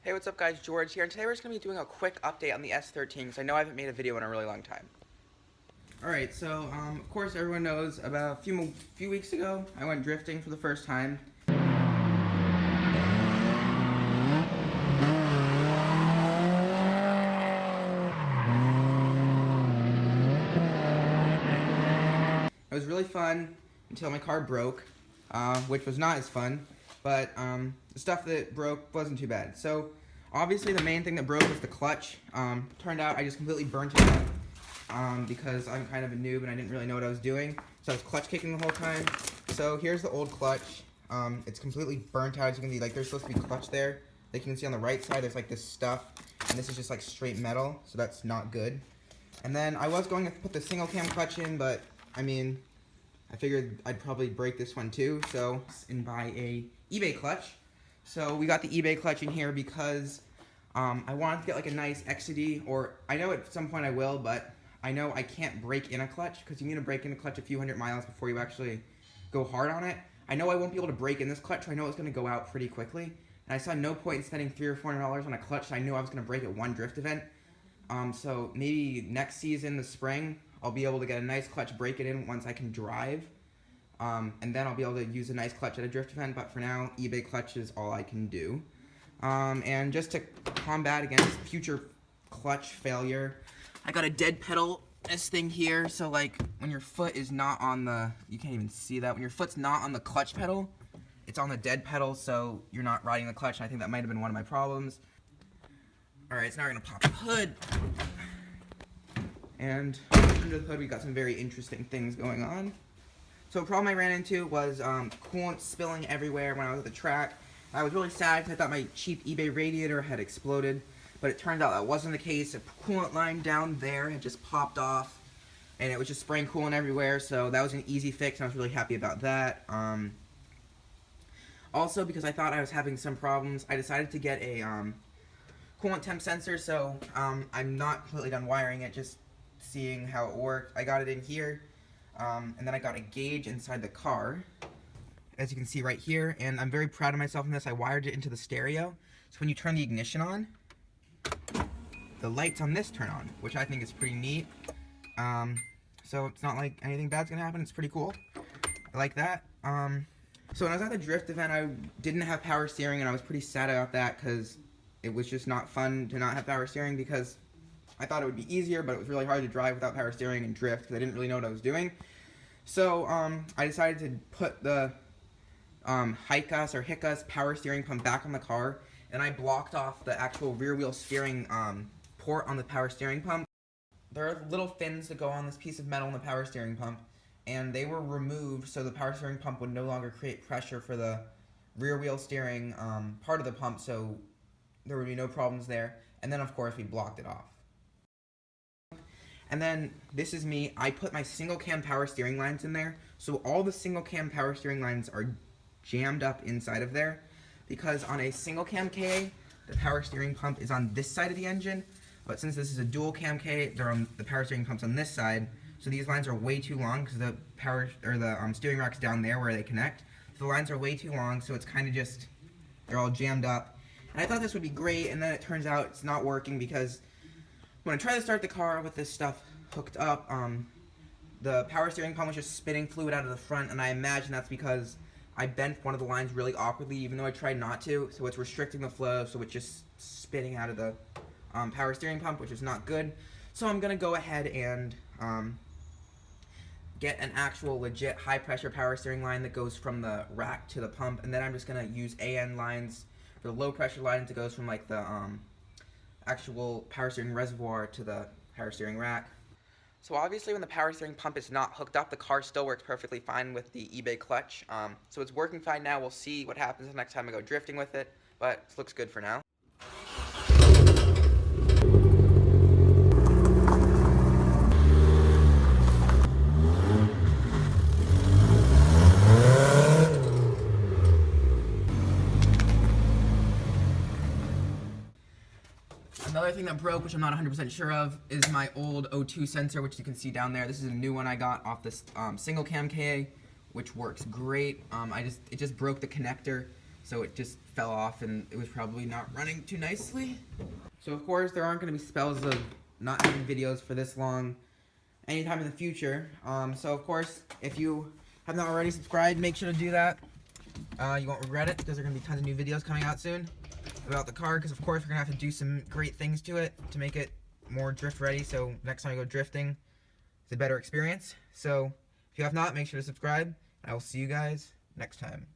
Hey, what's up guys, George here, and today we're just going to be doing a quick update on the S13, because I know I haven't made a video in a really long time. Alright, so, of course everyone knows, about a few weeks ago, I went drifting for the first time. It was really fun, until my car broke, which was not as fun, but, the stuff that broke wasn't too bad. So, obviously the main thing that broke was the clutch. Turned out I just completely burnt it up, because I'm kind of a noob and I didn't really know what I was doing. So I was clutch kicking the whole time. So here's the old clutch. It's completely burnt out, as you can see. Like, there's supposed to be clutch there. Like you can see on the right side, there's like this stuff, and this is just like straight metal, so that's not good. And then I was going to put the single cam clutch in, but I mean, I figured I'd probably break this one too, so and buy a eBay clutch. So we got the eBay clutch in here because I wanted to get like a nice XD, or I know at some point I will, but I know I can't break in a clutch because you need to break in a clutch a few hundred miles before you actually go hard on it. I know I won't be able to break in this clutch, so I know it's going to go out pretty quickly. And I saw no point in spending $300 or $400 on a clutch, so I knew I was going to break at one drift event. So maybe next season, the spring, I'll be able to get a nice clutch, break it in once I can drive. And then I'll be able to use a nice clutch at a drift event, but for now, eBay clutch is all I can do. And just to combat against future clutch failure, I got a dead pedal, this thing here, so like, when your foot is not on the, you can't even see that, when your foot's not on the clutch pedal, it's on the dead pedal, so you're not riding the clutch, and I think that might have been one of my problems. Alright, so now we're gonna pop the hood. And under the hood, we got some very interesting things going on. So a problem I ran into was coolant spilling everywhere when I was at the track. I was really sad because I thought my cheap eBay radiator had exploded, but it turned out that wasn't the case. A coolant line down there had just popped off, and it was just spraying coolant everywhere, so that was an easy fix, and I was really happy about that. Also, because I thought I was having some problems, I decided to get a coolant temp sensor, so I'm not completely done wiring it, just seeing how it worked. I got it in here. And then I got a gauge inside the car, as you can see right here, and I'm very proud of myself in this. I wired it into the stereo, so when you turn the ignition on, the lights on this turn on, which I think is pretty neat. So it's not like anything bad's gonna happen, it's pretty cool. I like that. So when I was at the drift event, I didn't have power steering, and I was pretty sad about that, because it was just not fun to not have power steering, because I thought it would be easier, but it was really hard to drive without power steering and drift because I didn't really know what I was doing. So I decided to put the Hicus power steering pump back on the car, and I blocked off the actual rear wheel steering port on the power steering pump. There are little fins that go on this piece of metal in the power steering pump, and they were removed so the power steering pump would no longer create pressure for the rear wheel steering part of the pump, so there would be no problems there. And then of course we blocked it off. And then, this is me, I put my single cam power steering lines in there, so all the single cam power steering lines are jammed up inside of there, because on a single cam KA, the power steering pump is on this side of the engine, but since this is a dual cam KA, the power steering pump's on this side, so these lines are way too long, because the steering rack's down there where they connect, so the lines are way too long, so it's kind of just, they're all jammed up, and I thought this would be great, and then it turns out it's not working, because when I tried to start the car with this stuff hooked up, the power steering pump was just spitting fluid out of the front, and I imagine that's because I bent one of the lines really awkwardly, even though I tried not to, so it's restricting the flow, so it's just spitting out of the power steering pump, which is not good. So I'm going to go ahead and get an actual legit high pressure power steering line that goes from the rack to the pump, and then I'm just going to use AN lines for the low pressure lines that goes from like the actual power steering reservoir to the power steering rack. So obviously when the power steering pump is not hooked up, the car still works perfectly fine with the eBay clutch. So it's working fine now. We'll see what happens the next time I go drifting with it, but it looks good for now. Another thing that broke, which I'm not 100% sure of, is my old O2 sensor, which you can see down there. This is a new one I got off this single cam KA, which works great. It just broke the connector so it just fell off and it was probably not running too nicely. So of course there aren't going to be spells of not having videos for this long anytime in the future. So of course, if you have not already subscribed, make sure to do that. You won't regret it, because there are going to be tons of new videos coming out soon about the car, because of course we're going to have to do some great things to it to make it more drift ready, so next time I go drifting it's a better experience. So if you have not, make sure to subscribe. I will see you guys next time.